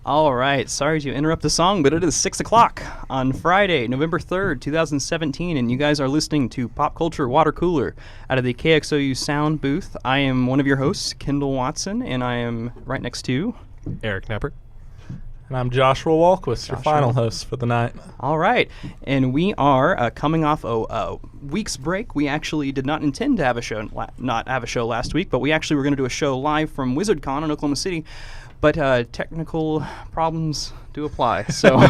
All right, sorry to interrupt the song, but it is 6 o'clock on Friday, November 3rd, 2017, and you guys are listening to Pop Culture Water Cooler out of the KXOU sound booth. I am one of your hosts, Kendall Watson, and I am right next to... Eric Knapper. And I'm Joshua Walquist, your final host for the night. All right, and we are coming off a week's break. We actually did not intend to have a show, not have a show last week, but we actually were going to do a show live from WizardCon in Oklahoma City. But technical problems do apply. So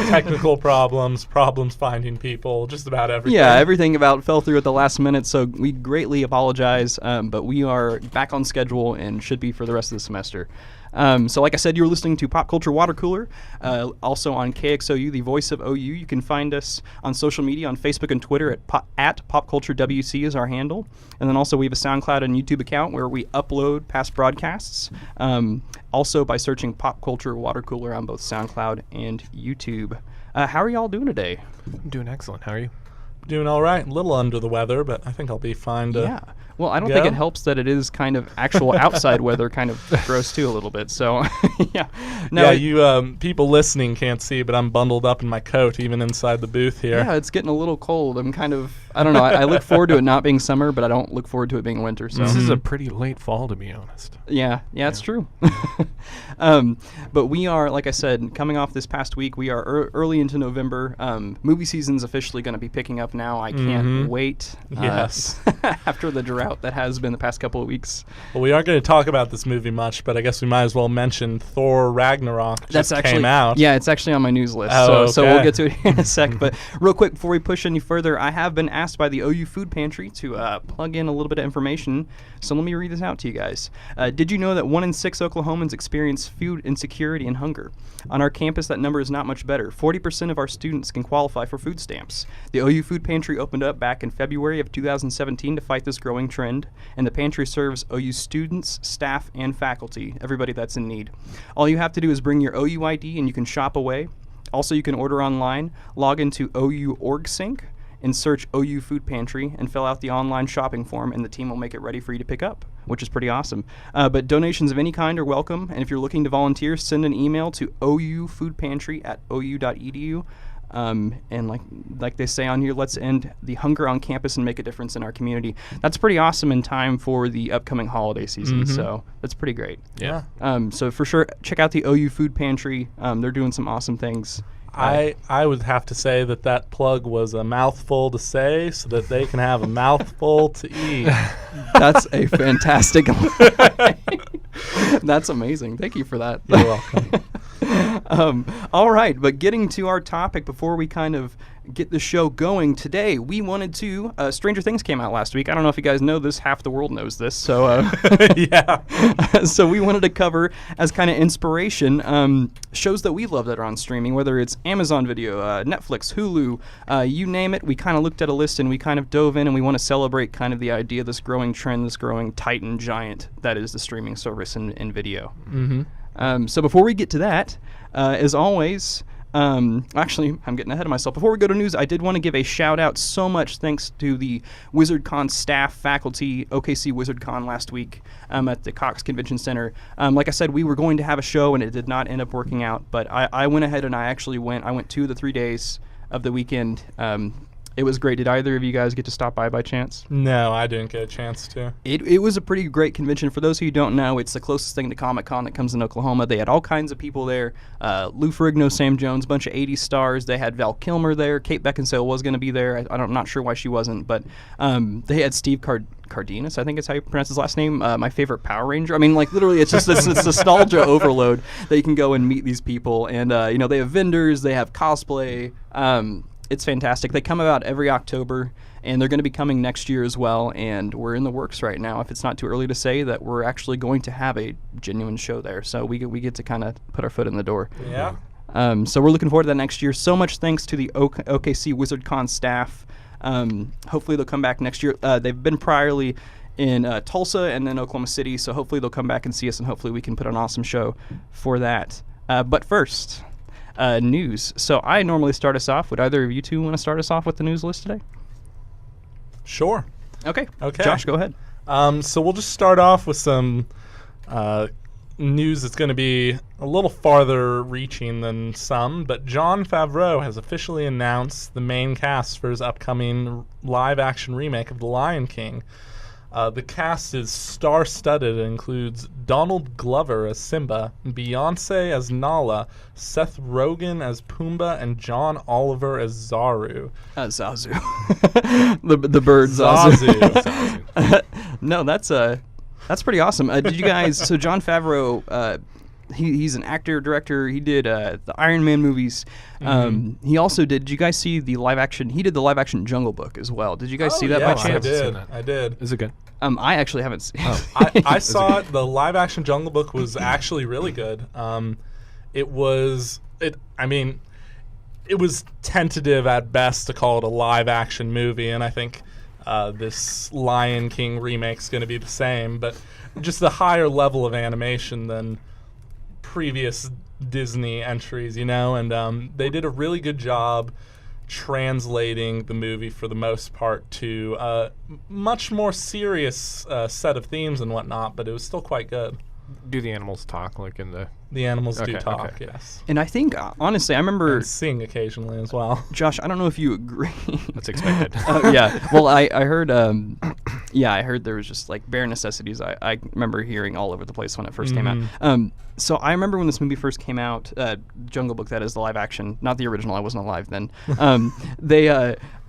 technical problems finding people, just about everything. Yeah, everything about fell through at the last minute. So we greatly apologize, but we are back on schedule and should be for the rest of the semester. So like I said, you're listening to Pop Culture Water Cooler, also on KXOU, the voice of OU. You can find us on social media, on Facebook and Twitter at PopCultureWC is our handle. And then also we have a SoundCloud and YouTube account where we upload past broadcasts. Also by searching Pop Culture Water Cooler on both SoundCloud and YouTube. How are y'all doing today? I'm doing excellent. How are you? Doing all right. A little under the weather, but I think I'll be fine to... Yeah. Well, I don't think it helps that it is kind of actual outside weather, kind of gross too a little bit. So, yeah. No, you people listening can't see, but I'm bundled up in my coat even inside the booth here. Yeah, it's getting a little cold. I'm kind of, I don't know. I look forward to it not being summer, but I don't look forward to it being winter. So this is a pretty late fall, to be honest. Yeah, it's true. But we are, like I said, coming off this past week. We are early into November. Movie season's officially going to be picking up now. I can't wait. Yes. After the drought that has been the past couple of weeks. Well, we aren't going to talk about this movie much, but I guess we might as well mention Thor Ragnarok came out. Yeah, it's actually on my news list, so we'll get to it in a sec. But real quick, before we push any further, I have been asked by the OU Food Pantry to plug in a little bit of information, so let me read this out to you guys. Did you know that 1 in 6 Oklahomans experience food insecurity and hunger? On our campus, that number is not much better. 40% of our students can qualify for food stamps. The OU Food Pantry opened up back in February of 2017 to fight this growing trend, and the pantry serves OU students, staff, and faculty, everybody that's in need. All you have to do is bring your OU ID and you can shop away. Also, you can order online, log into OU OrgSync, and search OU Food Pantry and fill out the online shopping form, and the team will make it ready for you to pick up, which is pretty awesome. But donations of any kind are welcome, and if you're looking to volunteer, send an email to oufoodpantry@ou.edu. And like they say on here, let's end the hunger on campus and make a difference in our community. That's pretty awesome in time for the upcoming holiday season, so that's pretty great. Yeah. So for sure, check out the OU Food Pantry. They're doing some awesome things. I would have to say that plug was a mouthful to say so that they can have a mouthful to eat. That's a fantastic line. That's amazing. Thank you for that. You're welcome. All right, but getting to our topic before we kind of get the show going today, we wanted to, Stranger Things came out last week. I don't know if you guys know this. Half the world knows this. So, yeah. So we wanted to cover as kind of inspiration shows that we love that are on streaming, whether it's Amazon Video, Netflix, Hulu, you name it. We kind of looked at a list and we kind of dove in, and we want to celebrate kind of the idea of this growing trend, this growing titan giant that is the streaming service in video. So before we get to that, as always, actually, I'm getting ahead of myself. Before we go to news, I did want to give a shout out. So much thanks to the WizardCon staff, faculty, OKC WizardCon last week at the Cox Convention Center. Like I said, we were going to have a show and it did not end up working out, but I went ahead and I went 2 of the 3 days of the weekend. It was great. Did either of you guys get to stop by chance? No, I didn't get a chance to. It was a pretty great convention. For those of you who don't know, it's the closest thing to Comic-Con that comes in Oklahoma. They had all kinds of people there. Lou Ferrigno, Sam Jones, a bunch of 80s stars. They had Val Kilmer there. Kate Beckinsale was going to be there. I'm not sure why she wasn't, but they had Steve Cardenas, I think is how you pronounce his last name, my favorite Power Ranger. I mean, like, literally, it's just this nostalgia overload that you can go and meet these people. And, they have vendors, they have cosplay. It's fantastic. They come about every October, and they're going to be coming next year as well, and we're in the works right now, if it's not too early to say, that we're actually going to have a genuine show there. So we get to kind of put our foot in the door. Yeah. So we're looking forward to that next year. So much thanks to the OKC WizardCon staff. Hopefully they'll come back next year. They've been priorly in Tulsa and then Oklahoma City, so hopefully they'll come back and see us, and hopefully we can put on an awesome show for that. But first... news. So I normally start us off. Would either of you two want to start us off with the news list today? Sure. Okay. Josh, go ahead. So we'll just start off with some news that's going to be a little farther reaching than some, but Jon Favreau has officially announced the main cast for his upcoming live-action remake of The Lion King. The cast is star-studded. It includes Donald Glover as Simba, Beyonce as Nala, Seth Rogen as Pumbaa, and John Oliver as Zazu. Zazu. the bird Zazu. No, that's pretty awesome. Did you guys? So Jon Favreau, he's an actor, director. He did the Iron Man movies. He also did. Did you guys see the live action? He did the live action Jungle Book as well. Did you guys see that by chance? I did. Is it good? I actually haven't seen. I saw it. The live action Jungle Book was actually really good. It was tentative at best to call it a live action movie, and I think this Lion King remake's going to be the same, but just a higher level of animation than previous Disney entries, and they did a really good job translating the movie for the most part to a much more serious set of themes and whatnot, but it was still quite good. Do the animals talk like in the... The animals do talk, yes. And I think, honestly, I remember... And sing occasionally as well. Josh, I don't know if you agree. That's expected. Yeah. Well, I heard... I heard there was just, like, bare necessities. I remember hearing all over the place when it first came out. So I remember when this movie first came out, Jungle Book, that is the live action, not the original. I wasn't alive then.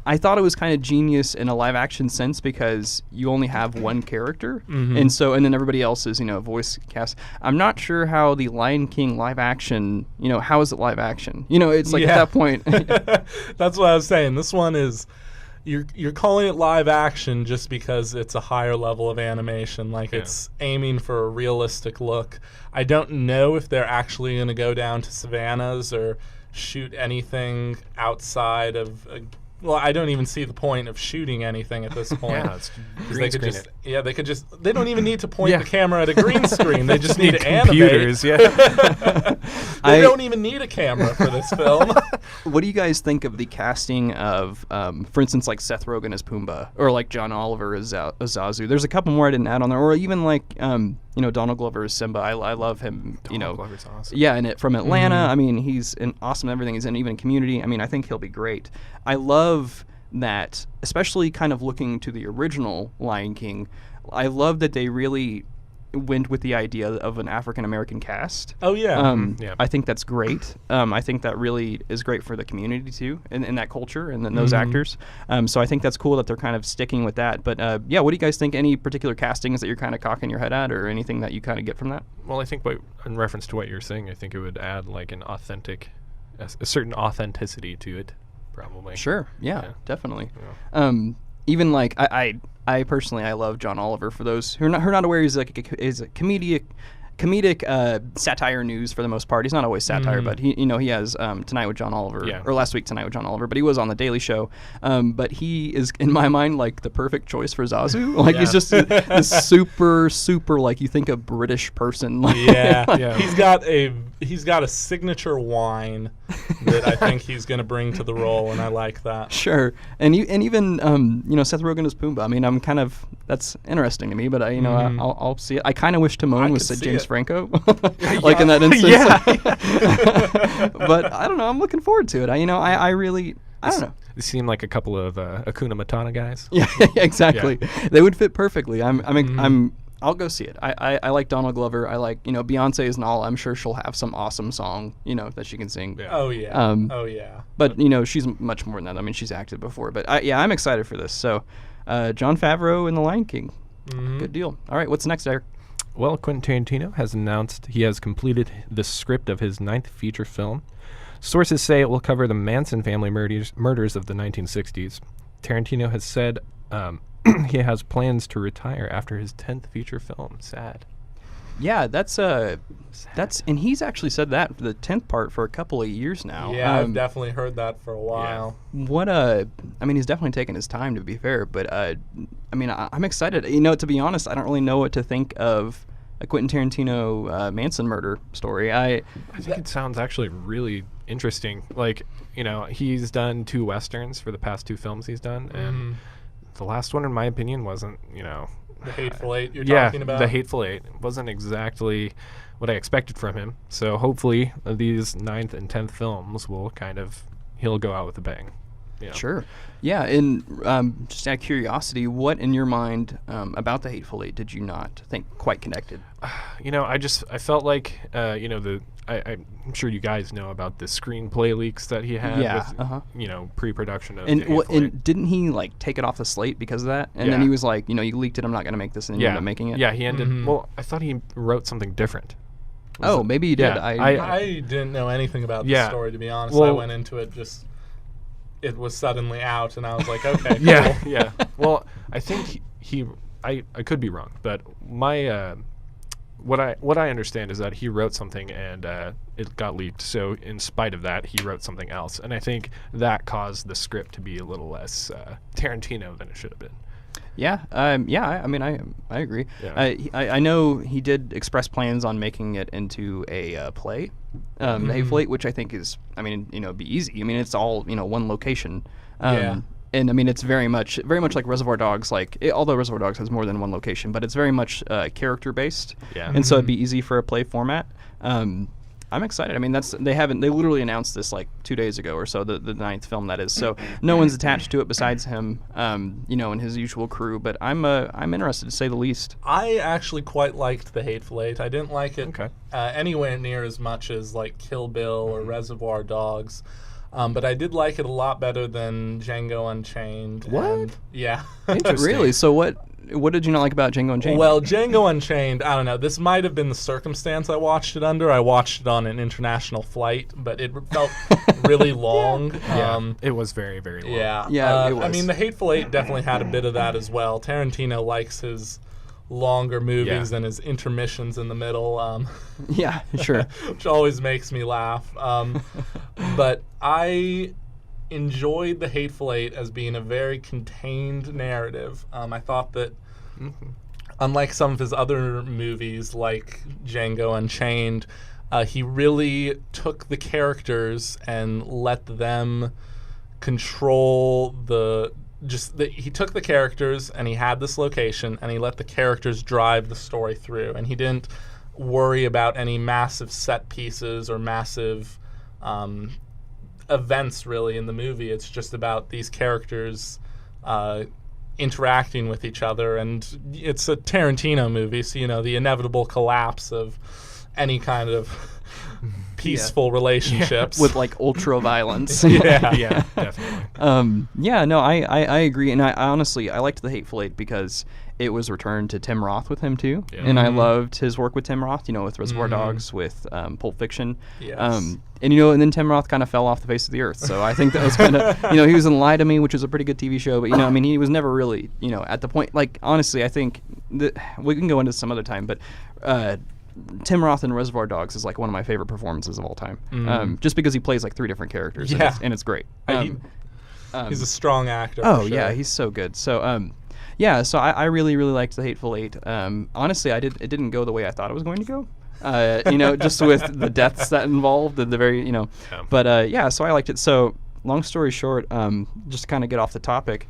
I thought it was kind of genius in a live action sense because you only have one character, and then everybody else is voice cast. I'm not sure how the Lion King live action, how is it live action? It's like at that point. That's what I was saying. This one is you're calling it live action just because it's a higher level of animation, like it's aiming for a realistic look. I don't know if they're actually going to go down to savannas or shoot anything outside of well, I don't even see the point of shooting anything at this point. They don't even need to point the camera at a green screen. They just need to computers, animate. They don't even need a camera for this film. What do you guys think of the casting of, for instance, like Seth Rogen as Pumbaa or like John Oliver as Zazu? There's a couple more I didn't add on there, or even like Donald Glover as Simba. I love him. Donald Glover's awesome. Yeah, and from Atlanta. I mean, he's awesome in everything he's in, even Community. I mean, I think he'll be great. I love that, especially kind of looking to the original Lion King. I love that they really went with the idea of an African American cast. Oh yeah. I think that's great. I think that really is great for the community too, and that culture, and then those actors. So I think that's cool that they're kind of sticking with that. But what do you guys think? Any particular castings that you're kind of cocking your head at, or anything that you kind of get from that? Well, I think in reference to what you're saying, I think it would add like a certain authenticity to it, probably. Sure. Yeah. Definitely. Yeah. Even like I personally love John Oliver. For those who are not aware, he's like is a comedic satire news for the most part. He's not always satire, but he has Tonight with John Oliver, or Last Week Tonight with John Oliver, but he was on The Daily Show. But he is, in my mind, like the perfect choice for Zazu. Like he's just this super like you think a British person. Like, He's got a signature whine that I think he's going to bring to the role, and I like that. Sure, and even Seth Rogen as Pumbaa. I mean, that's interesting to me, but I'll see it. I kind of wish Timon was James Franco, like in that instance. But I don't know. I'm looking forward to it. I really don't know. They seem like a couple of Hakuna Matata guys. Yeah, exactly. Yeah. They would fit perfectly. I'll go see it. I like Donald Glover. I like Beyonce is Nala. I'm sure she'll have some awesome song that she can sing. Yeah. Oh yeah. But she's much more than that. I mean, she's acted before. But I'm excited for this. So, Jon Favreau and The Lion King. Good deal. All right, what's next, Eric? Well, Quentin Tarantino has announced he has completed the script of his 9th feature film. Sources say it will cover the Manson family murders of the 1960s. Tarantino has said he has plans to retire after his 10th feature film. Sad. Yeah, that's and he's actually said that for the 10th part for a couple of years now. Yeah, I've definitely heard that for a while. Yeah. He's definitely taken his time, to be fair, but I'm excited. To be honest, I don't really know what to think of a Quentin Tarantino Manson murder story. I think it sounds actually really interesting. Like, he's done 2 westerns for the past 2 films he's done, and the last one, in my opinion, wasn't, The Hateful Eight you're talking about? The Hateful Eight wasn't exactly what I expected from him. So hopefully these 9th and 10th films will he'll go out with a bang. Sure. Yeah, and just out of curiosity, what in your mind about the Hateful Eight did you not think quite connected? I felt like, I'm sure you guys know about the screenplay leaks that he had with, pre-production of the Hateful Eight. And didn't he, take it off the slate because of that? And then he was like, you leaked it, I'm not going to make this, and you ended up making it? Yeah, he ended, well, I thought he wrote something different. Maybe he did. Yeah, I didn't know anything about this story, to be honest. I went into it it was suddenly out, and I was like, okay, cool. Yeah. Well, I think I could be wrong, but my what I understand is that he wrote something and it got leaked. So in spite of that, he wrote something else, and I think that caused the script to be a little less Tarantino than it should have been. Yeah, I mean, I agree. Yeah. I know he did express plans on making it into a play, the Hateful Eight, which I think is, it'd be easy. I mean, it's all one location. And I mean, it's very much like Reservoir Dogs. Although Reservoir Dogs has more than one location, but it's very much character based. Yeah. And so it'd be easy for a play format. I'm excited. I mean, they literally announced this 2 days ago or so, the 9th film that is. So no one's attached to it besides him, and his usual crew. But I'm interested to say the least. I actually quite liked the Hateful Eight. I didn't like it anywhere near as much as Kill Bill or Reservoir Dogs. But I did like it a lot better than Django Unchained. What? Yeah. Interesting. Really? So what did you not like about Django Unchained? Well, Django Unchained, I don't know. This might have been the circumstance I watched it under. I watched it on an international flight, but it felt really long. It was very, very long. Yeah. It was. I mean, the Hateful Eight definitely had a bit of that as well. Tarantino likes his longer movies than his intermissions in the middle. Yeah, sure. Which always makes me laugh. But I enjoyed The Hateful Eight as being a very contained narrative. I thought that, unlike some of his other movies like Django Unchained, he really took the characters and let them control he took the characters and he had this location and he let the characters drive the story through, and he didn't worry about any massive set pieces or massive events really in the movie. It's just about these characters interacting with each other, and it's a Tarantino movie, so the inevitable collapse of any kind of peaceful relationships with ultra violence. Yeah, definitely. I agree, and I honestly liked the Hateful Eight because it was returned to Tim Roth with him too, and I loved his work with Tim Roth. With Reservoir Dogs, with Pulp Fiction, and then Tim Roth kind of fell off the face of the earth. So I think that was kind of he was in Lie to Me, which is a pretty good TV show, but he was never really at the point. Honestly, I think that we can go into some other time, but. Tim Roth in Reservoir Dogs is one of my favorite performances of all time, just because he plays 3 different characters, and it's great. He's a strong actor. Oh for sure. Yeah, he's so good. So so I really really liked the Hateful Eight. Honestly, it didn't go the way I thought it was going to go. Just with the deaths that involved and the very but so I liked it. So long story short, just to kind of get off the topic.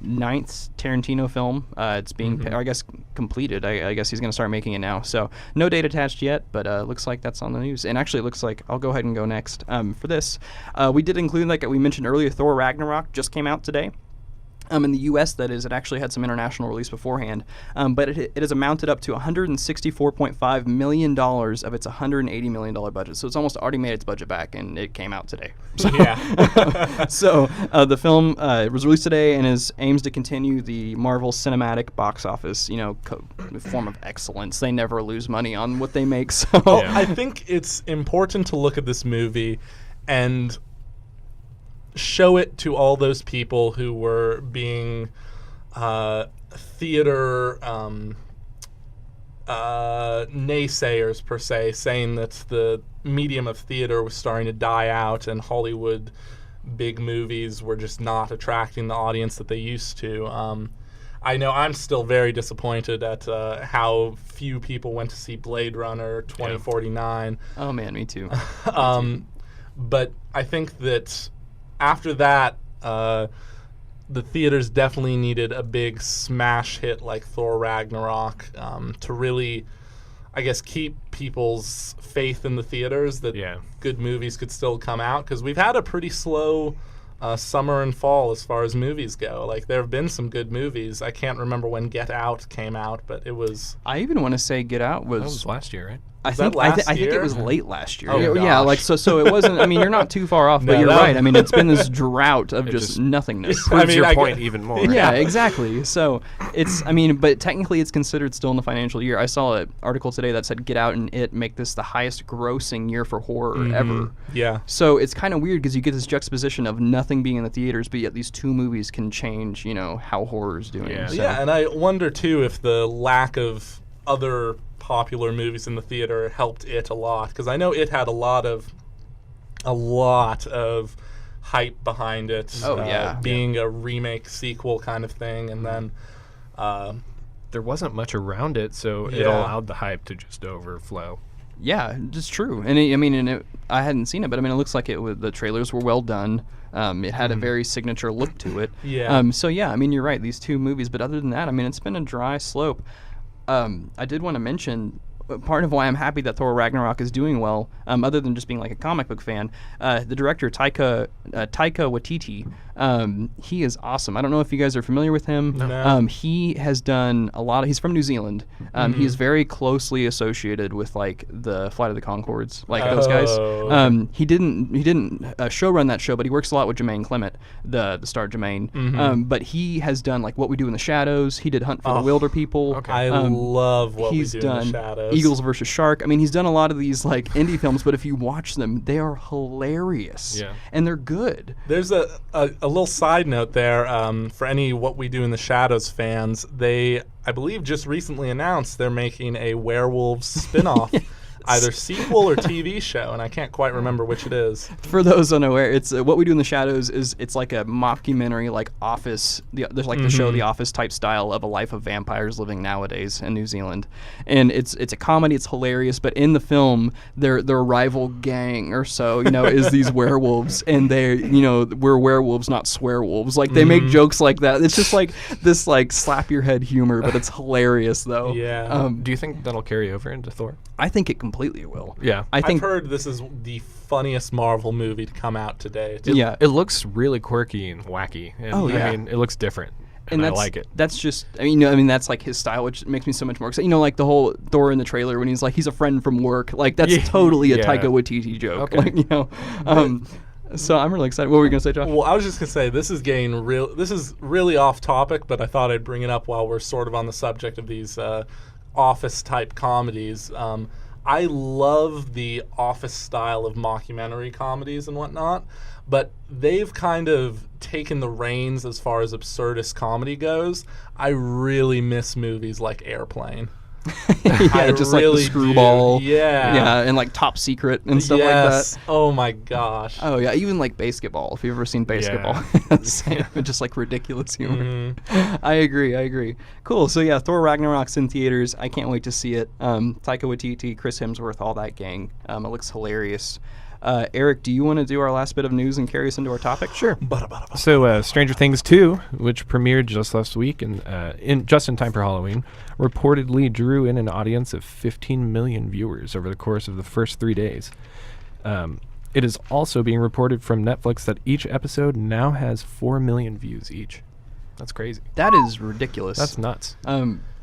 9th Tarantino film. It's being, I guess, completed. I guess he's going to start making it now. So no date attached yet, but looks like that's on the news. And actually, it looks like I'll go ahead and go next for this. We did include, like we mentioned earlier, Thor Ragnarok just came out today. In the U.S., that is, it actually had some international release beforehand, but it has amounted up to $164.5 million of its $180 million budget. So it's almost already made its budget back, and it came out today. So, so the film was released today and aims to continue the Marvel Cinematic box office, form of excellence. They never lose money on what they make. So I think it's important to look at this movie and show it to all those people who were being theater naysayers, per se, saying that the medium of theater was starting to die out and Hollywood big movies were just not attracting the audience that they used to. I know I'm still very disappointed at how few people went to see Blade Runner 2049. Oh, man, me too. But I think that after that, the theaters definitely needed a big smash hit like Thor Ragnarok to really, I guess, keep people's faith in the theaters that good movies could still come out, because we've had a pretty slow summer and fall as far as movies go. Like, there have been some good movies. I can't remember when Get Out came out, but it was... I even want to say Get Out That was last year, right? I think it was late last year. Oh, yeah, like so it wasn't. I mean, you're not too far off, but you're right. I mean, it's been this drought of just nothingness. Proves your point even more. Yeah, exactly. So it's. I mean, but technically, it's considered still in the financial year. I saw an article today that said Get Out and It make this the highest grossing year for horror ever. Yeah. So it's kind of weird because you get this juxtaposition of nothing being in the theaters, but yet these two movies can change, how horror is doing. Yeah. So. Yeah, and I wonder too if the lack of other popular movies in the theater helped it a lot, because I know it had a lot of hype behind it. Being a remake sequel kind of thing, and then there wasn't much around it, so it allowed the hype to just overflow. Yeah, it's true. And I hadn't seen it, but I mean, it looks like the trailers were well done. It had a very signature look to it. Yeah. So yeah, I mean, you're right. These two movies, but other than that, I mean, it's been a dry slope. I did want to mention part of why I'm happy that Thor Ragnarok is doing well, other than just being like a comic book fan. The director Taika Waititi, he is awesome. I don't know if you guys are familiar with him. No. He has done a lot. He's from New Zealand. He is very closely associated with like the Flight of the Conchords, like those guys. He didn't showrun that show, but he works a lot with Jermaine Clement, the star Jermaine. But he has done like What We Do in the Shadows. He did Hunt for the Wilder People. Okay. I love What We Do in the Shadows. Eagles versus Shark. I mean, he's done a lot of these like indie films, but if you watch them, they are hilarious. Yeah. And they're good. There's a little side note there for any What We Do in the Shadows fans. They, I believe, just recently announced they're making a werewolves spin-off. Either sequel or TV show, and I can't quite remember which it is. For those unaware, it's What We Do in the Shadows it's like a mockumentary, like Office. There's like the show The Office type style of a life of vampires living nowadays in New Zealand, and it's a comedy. It's hilarious, but in the film, their rival gang or so, is these werewolves, and we're werewolves, not swearwolves. Like they make jokes like that. It's just like this like slap your head humor, but it's hilarious though. Yeah. Do you think that'll carry over into Thor? I think it completely will. Yeah. I've heard this is the funniest Marvel movie to come out today. It looks really quirky and wacky. And I mean, it looks different. And I like it. That's just, that's like his style, which makes me so much more excited. Like the whole Thor in the trailer when he's like, he's a friend from work. Like that's totally a Taika Waititi joke. Okay. Like, so I'm really excited. What were you going to say, Josh? Well, I was just going to say, this is really off topic, but I thought I'd bring it up while we're sort of on the subject of these Office-type comedies. I love the Office style of mockumentary comedies and whatnot, but they've kind of taken the reins as far as absurdist comedy goes. I really miss movies like Airplane. Just like the Screwball. Yeah, and like Top Secret and stuff like that. Oh my gosh. Oh yeah, even like Basketball. If you've ever seen Basketball, just like ridiculous humor. I agree. Cool. So yeah, Thor Ragnarok's in theaters. I can't wait to see it. Taika Waititi, Chris Hemsworth, all that gang. It looks hilarious. Eric, do you want to do our last bit of news and carry us into our topic? Sure. So Stranger Things 2, which premiered just last week and just in time for Halloween, reportedly drew in an audience of 15 million viewers over the course of the first 3 days. It is also being reported from Netflix that each episode now has 4 million views each. That's crazy. That is ridiculous. That's nuts.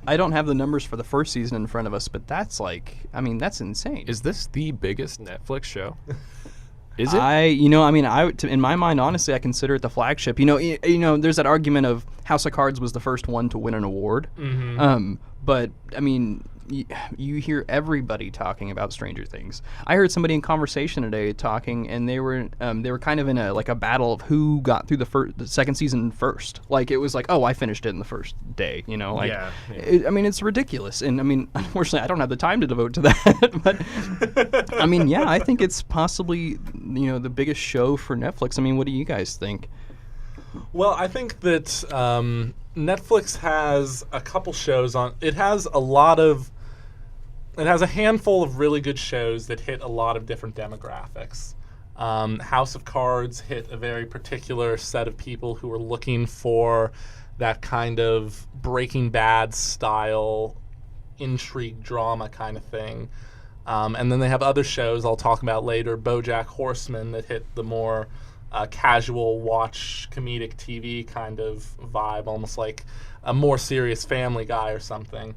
I don't have the numbers for the first season in front of us, but that's that's insane. Is this the biggest Netflix show? Is it? In my mind, honestly, I consider it the flagship. There's that argument of House of Cards was the first one to win an award. But I mean, you hear everybody talking about Stranger Things. I heard somebody in conversation today talking, and they were kind of in a battle of who got through the second season first. Like it was like, oh, I finished it in the first day. It's ridiculous. And I mean, unfortunately, I don't have the time to devote to that. But I mean, I think it's possibly the biggest show for Netflix. I mean, what do you guys think? Well, I think that Netflix has a couple shows on. It has a handful of really good shows that hit a lot of different demographics. House of Cards hit a very particular set of people who were looking for that kind of Breaking Bad style intrigue drama kind of thing. And then they have other shows I'll talk about later, BoJack Horseman, that hit the more casual watch comedic TV kind of vibe, almost like a more serious Family Guy or something.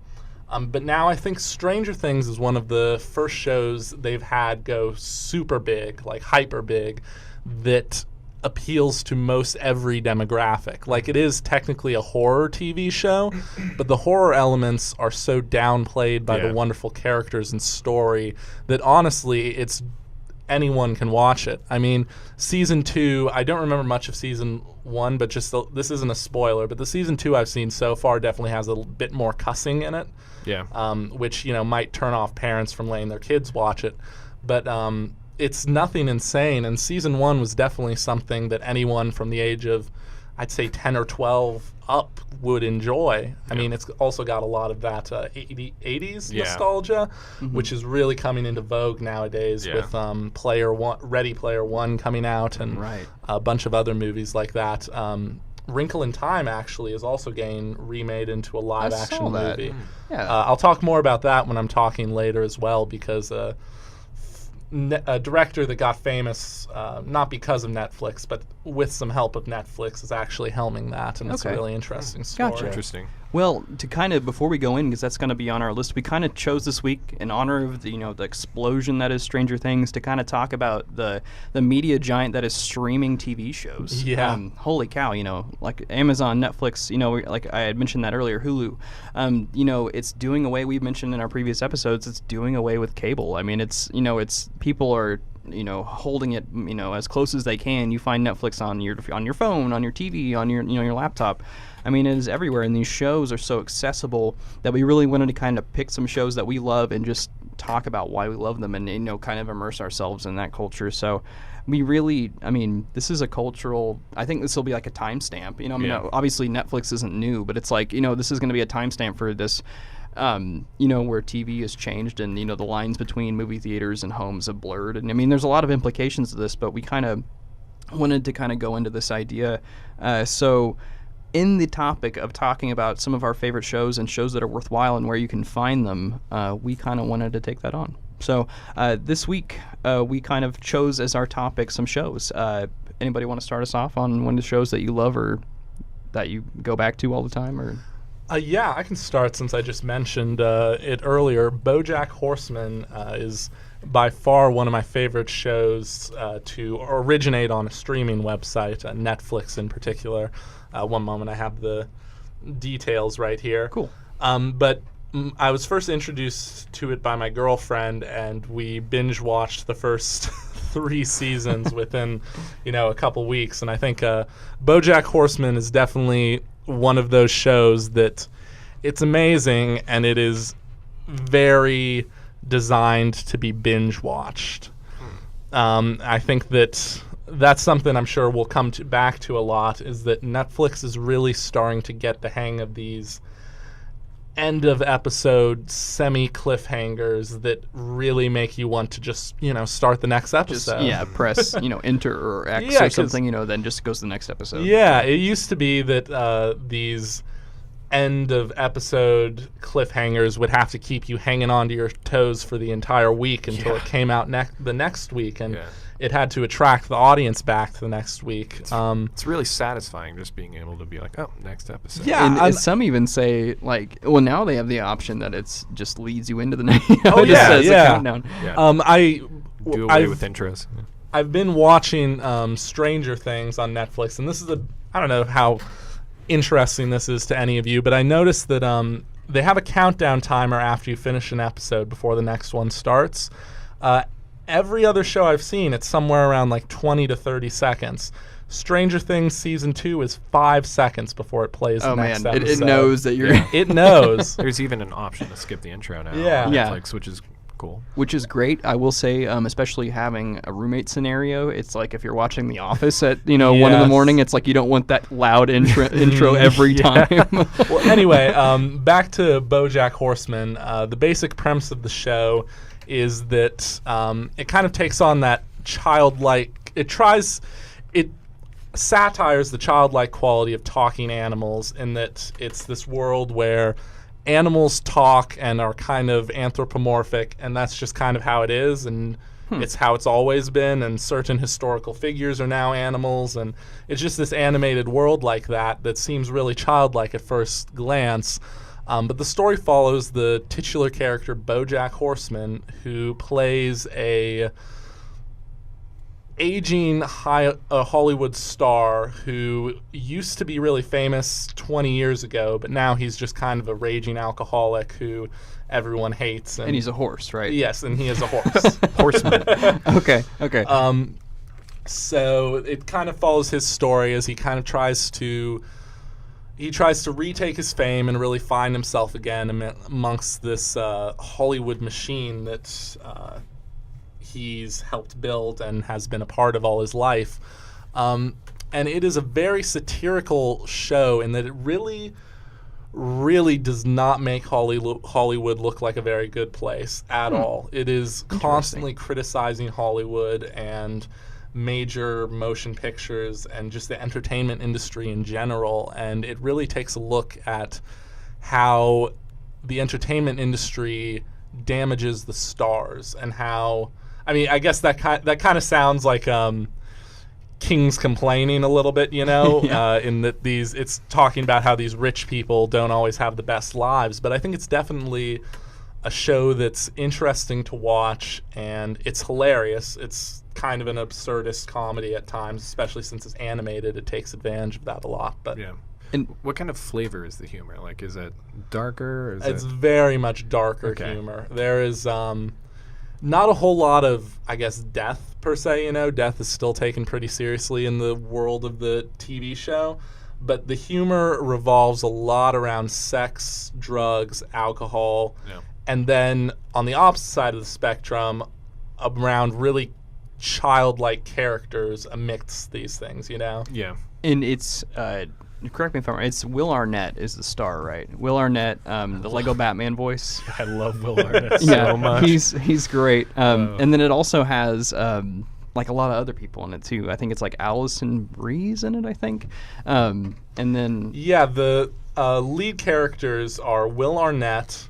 But now I think Stranger Things is one of the first shows they've had go super big, like hyper big, that appeals to most every demographic. Like, it is technically a horror TV show, but the horror elements are so downplayed by the wonderful characters and story that honestly, anyone can watch it. I mean, season 2, I don't remember much of season 1, but this isn't a spoiler, but the season 2 I've seen so far definitely has a bit more cussing in it. Yeah. Which, might turn off parents from letting their kids watch it. But it's nothing insane, and season 1 was definitely something that anyone from the age of, I'd say, 10 or 12 up would enjoy. I mean, it's also got a lot of that 80s nostalgia, which is really coming into vogue nowadays with Ready Player One coming out and a bunch of other movies like that. Wrinkle in Time actually is also getting remade into a live-action movie. I'll talk more about that when I'm talking later as well, because a director that got famous not because of Netflix, but with some help of Netflix, is actually helming that, and it's a really interesting story. Gotcha. Interesting. Well, to kind of, before we go in, because that's going to be on our list, we kind of chose this week in honor of the explosion that is Stranger Things to kind of talk about the media giant that is streaming TV shows. Yeah. Holy cow, like Amazon, Netflix, like I had mentioned that earlier, Hulu. It's doing away, we've mentioned in our previous episodes, it's doing away with cable. I mean, it's people are holding it, as close as they can. You find Netflix on your phone, on your TV, on your laptop. I mean, it is everywhere, and these shows are so accessible that we really wanted to kind of pick some shows that we love and just talk about why we love them and, kind of immerse ourselves in that culture. So we really, this is a cultural, I think this will be like a timestamp. Obviously Netflix isn't new, but it's like, this is going to be a timestamp for this, where TV has changed and, the lines between movie theaters and homes have blurred. And, there's a lot of implications to this, but we kind of wanted to kind of go into this idea. So in the topic of talking about some of our favorite shows and shows that are worthwhile and where you can find them, we kind of wanted to take that on. So this week, we kind of chose as our topic some shows. Anybody want to start us off on one of the shows that you love or that you go back to all the time? Or yeah, I can start since I just mentioned it earlier. BoJack Horseman is by far one of my favorite shows to originate on a streaming website, Netflix in particular. One moment, I have the details right here. Cool. But I was first introduced to it by my girlfriend, and we binge watched the first 3 seasons within, a couple weeks. And I think BoJack Horseman is definitely one of those shows that it's amazing, and it is very designed to be binge watched. I think that's something I'm sure we'll come back to a lot, is that Netflix is really starting to get the hang of these end of episode semi cliffhangers that really make you want to just start the next episode. Just, press enter or X or something, then just goes to the next episode. Yeah, it used to be that these end of episode cliffhangers would have to keep you hanging on to your toes for the entire week until it came out the next week, and it had to attract the audience back to the next week. It's really satisfying just being able to be like, oh, next episode. Yeah, and some even say, like, well, now they have the option that it's just leads you into the next. Says a countdown. Do away with intros. I've been watching Stranger Things on Netflix, and this is I don't know how interesting this is to any of you, but I noticed that they have a countdown timer after you finish an episode before the next one starts. Every other show I've seen, it's somewhere around like 20 to 30 seconds. Stranger Things Season 2 is 5 seconds before it plays the next episode. It knows that you're... It knows. There's even an option to skip the intro now. Yeah. Netflix, which is cool. Which is great. I will say, especially having a roommate scenario, it's like if you're watching The Office at 1 in the morning, it's like you don't want that loud intro every time. Well, anyway, back to BoJack Horseman. The basic premise of the show is that it kind of takes on that childlike. It satires the childlike quality of talking animals, in that it's this world where animals talk and are kind of anthropomorphic, and that's just kind of how it is, and it's how it's always been, and certain historical figures are now animals, and it's just this animated world like that seems really childlike at first glance. But the story follows the titular character BoJack Horseman, who plays a aging Hollywood star who used to be really famous 20 years ago, but now he's just kind of a raging alcoholic who everyone hates. And he's a horse, right? Yes, and he is a horse. Horseman. Okay. So it kind of follows his story as he kind of tries to retake his fame and really find himself again amongst this Hollywood machine that he's helped build and has been a part of all his life. And it is a very satirical show in that it really, really does not make Hollywood look like a very good place at all. It is constantly criticizing Hollywood and major motion pictures and just the entertainment industry in general. And it really takes a look at how the entertainment industry damages the stars, and how, I mean, I guess that kind of sounds like King's complaining a little bit, you know, in that it's talking about how these rich people don't always have the best lives. But I think it's definitely a show that's interesting to watch, and it's hilarious. It's kind of an absurdist comedy at times, especially since it's animated. It takes advantage of that a lot. But yeah. And what kind of flavor is the humor? Like, is it darker? Or is it's very much darker humor. There is not a whole lot of, I guess, death per se. You know, death is still taken pretty seriously in the world of the TV show. But the humor revolves a lot around sex, drugs, alcohol, and then on the opposite side of the spectrum, around really childlike characters amidst these things, you know? Yeah. And it's, correct me if I'm wrong, it's Will Arnett is the star, right? Will Arnett, the Lego Batman voice. I love Will Arnett so much. He's great. And then it also has like a lot of other people in it too. I think it's like Allison Bree's in it, I think. And then... Yeah, the lead characters are Will Arnett.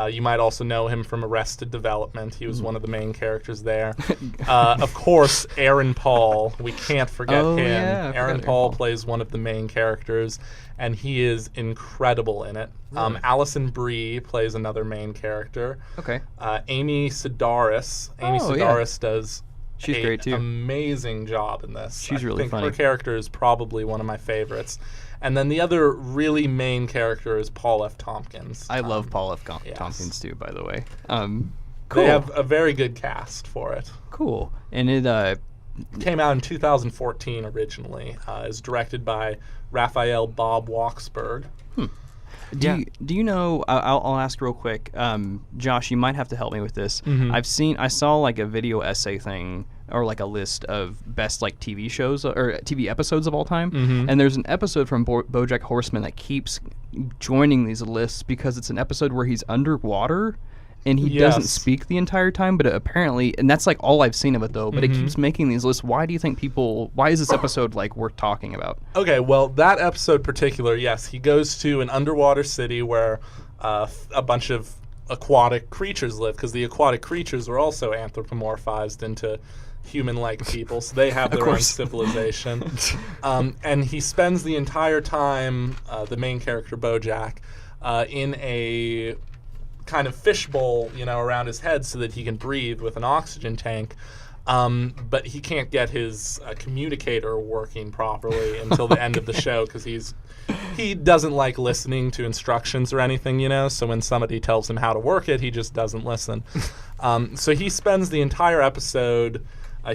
You might also know him from Arrested Development. He was one of the main characters there. Of course, Aaron Paul. We can't forget him. Yeah, Aaron Paul plays one of the main characters, and he is incredible in it. Really? Allison Brie plays another main character. Okay. Amy Sedaris. Does She's great too. Amazing job in this. She's really funny. Her character is probably one of my favorites. And then the other really main character is Paul F. Tompkins. I love Paul F. Tompkins too, by the way. Cool. They have a very good cast for it. Cool. And it came out in 2014 originally. Is directed by Raphael Bob Waksberg. Do you know? I'll ask real quick, Josh. You might have to help me with this. I saw like a video essay thing, or like a list of best like TV shows or TV episodes of all time. And there's an episode from BoJack Horseman that keeps joining these lists because it's an episode where he's underwater and he doesn't speak the entire time, but apparently, and that's like all I've seen of it though, but it keeps making these lists. Why do you think why is this episode like worth talking about? Okay, well, that episode particular, yes, he goes to an underwater city where a bunch of aquatic creatures live, because the aquatic creatures are also anthropomorphized into human-like people, so they have their own civilization. And he spends the entire time, the main character BoJack, in a kind of fishbowl, you know, around his head so that he can breathe with an oxygen tank. But he can't get his communicator working properly until the end of the show, because he doesn't like listening to instructions or anything, you know, so when somebody tells him how to work it, he just doesn't listen. So he spends the entire episode,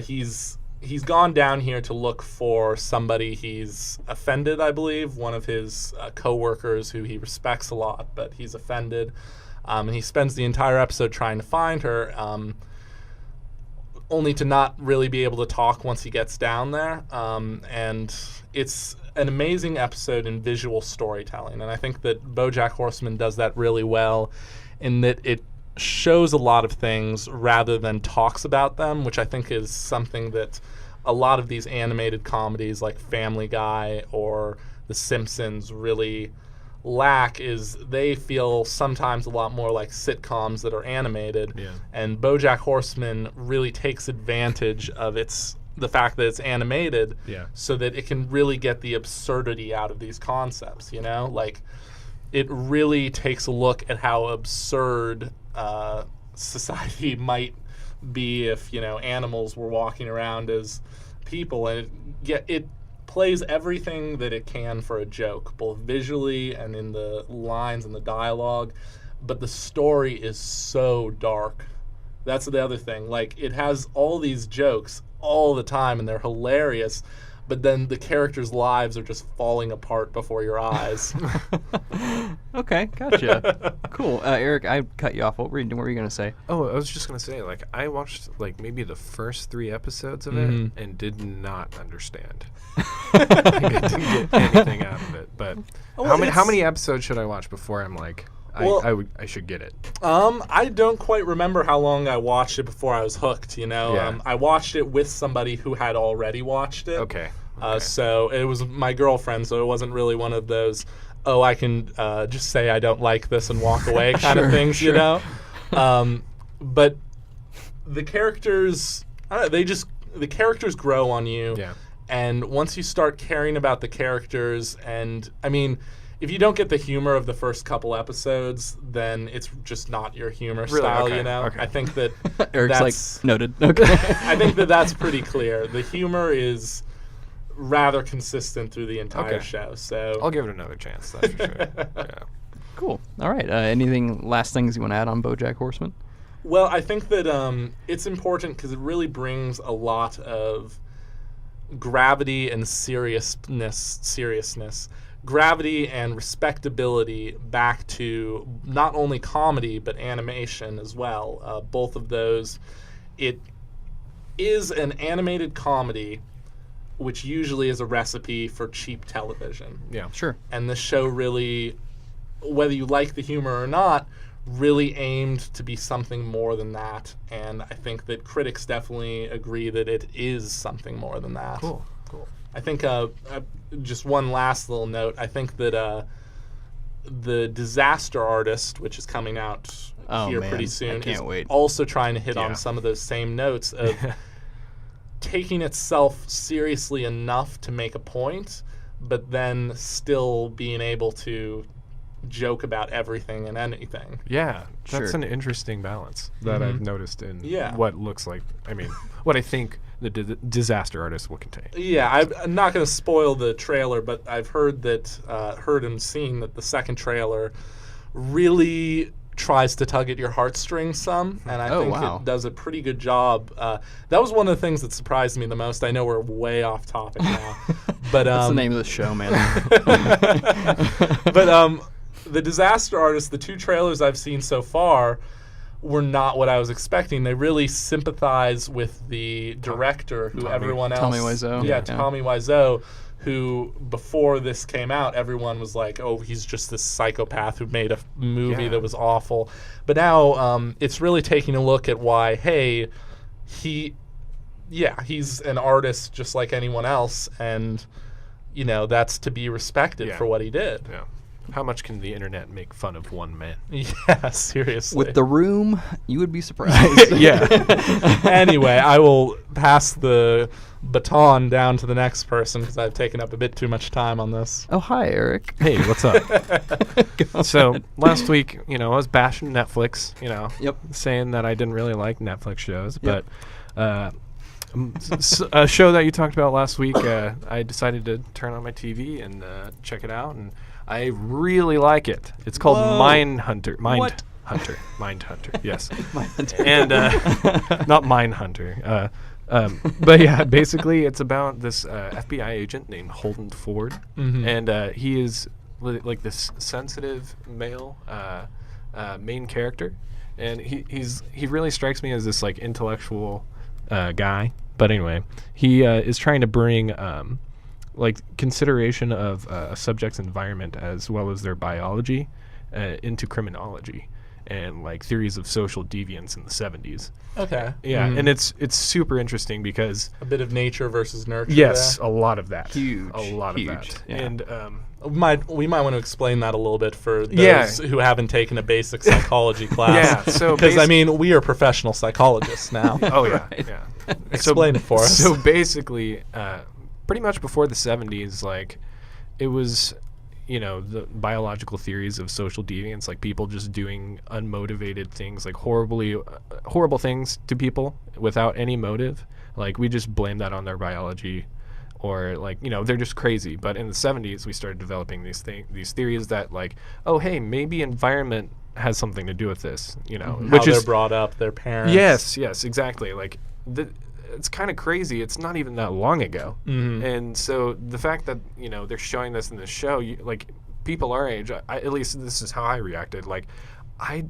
he's gone down here to look for somebody he's offended, I believe, one of his co-workers who he respects a lot, but he's offended. And he spends the entire episode trying to find her, only to not really be able to talk once he gets down there. And it's an amazing episode in visual storytelling. And I think that BoJack Horseman does that really well, in that it shows a lot of things rather than talks about them, which I think is something that a lot of these animated comedies like Family Guy or The Simpsons really lack. Is they feel sometimes a lot more like sitcoms that are animated, and BoJack Horseman really takes advantage of the fact that it's animated, so that it can really get the absurdity out of these concepts, like it really takes a look at how absurd society might be if animals were walking around as people, and it plays everything that it can for a joke, both visually and in the lines and the dialogue, but the story is so dark. That's the other thing. Like, it has all these jokes all the time, and they're hilarious, but then the characters' lives are just falling apart before your eyes. Okay, gotcha. Cool. Eric, I cut you off. What were you going to say? Oh, I was just going to say, like, I watched, like, maybe the first 3 episodes of it and did not understand. I didn't get anything out of it. But how many episodes should I watch before I'm like, I should get it? I don't quite remember how long I watched it before I was hooked, I watched it with somebody who had already watched it. Okay. So it was my girlfriend, so it wasn't really one of those, I can just say I don't like this and walk away kind of things, But the characters, the characters grow on you. Yeah. And once you start caring about the characters, and I mean, if you don't get the humor of the first couple episodes, then it's just not your humor style, Okay. I think that Eric's that's like, noted. Okay. I think that that's pretty clear. The humor is rather consistent through the entire show. So I'll give it another chance, that's for sure. Yeah. Cool. All right. Last things you want to add on BoJack Horseman? Well, I think that it's important because it really brings a lot of gravity and seriousness, gravity and respectability back to not only comedy but animation as well. Both of those. It is an animated comedy, which usually is a recipe for cheap television. Yeah, sure. And this show really, whether you like the humor or not, really aimed to be something more than that. And I think that critics definitely agree that it is something more than that. Cool. I think just one last little note. I think that the Disaster Artist, which is coming out pretty soon, is also trying to hit on some of those same notes of taking itself seriously enough to make a point, but then still being able to joke about everything and anything. Yeah, that's an interesting balance that I've noticed in what looks like, what I think the Disaster Artist will contain. Yeah, I'm not going to spoil the trailer, but I've heard and seen that the second trailer really tries to tug at your heartstrings some, and I think it does a pretty good job. That was one of the things that surprised me the most. I know we're way off topic now, but that's the name of the show, man. But the Disaster Artist, the 2 trailers I've seen so far were not what I was expecting. They really sympathize with the director, who everyone else... Tommy Wiseau. Yeah, Tommy Wiseau, who before this came out, everyone was like, oh, he's just this psychopath who made a movie that was awful. But now it's really taking a look at why, hey, he's an artist just like anyone else, and, that's to be respected for what he did. Yeah. How much can the internet make fun of one man? Yeah, seriously. With The Room, you would be surprised. Yeah. Anyway, I will pass the baton down to the next person because I've taken up a bit too much time on this. Oh, hi, Eric. Hey, what's up? So last week, I was bashing Netflix, saying that I didn't really like Netflix shows, but a show that you talked about last week, I decided to turn on my TV and check it out, and I really like it. It's called Mindhunter. Mindhunter. Yes. Mindhunter. And not Mindhunter. But yeah, basically it's about this FBI agent named Holden Ford, and he is like this sensitive male main character, and he really strikes me as this like intellectual guy. But anyway, he is trying to bring like consideration of a subject's environment as well as their biology into criminology. and like theories of social deviance in the 70s. Okay. Yeah, and it's super interesting because a bit of nature versus nurture. yes, there. a lot of that. Huge. A lot Huge. of that. Yeah. And we might want to explain that a little bit for those who haven't taken a basic psychology class. Yeah, so because I mean, we are professional psychologists now. Oh yeah, Right. yeah. Explain it for us. So basically, pretty much before the 70s, like it was, the biological theories of social deviance, like people just doing unmotivated things, like horrible things to people without any motive. Like we just blame that on their biology, or like they're just crazy. But in the 70s, we started developing these theories that like, oh hey, maybe environment has something to do with this. How they're brought up, their parents. Yes, exactly. Like it's kind of crazy. It's not even that long ago, and so the fact that they're showing this in the show, like people our age, at least this is how I reacted. Like I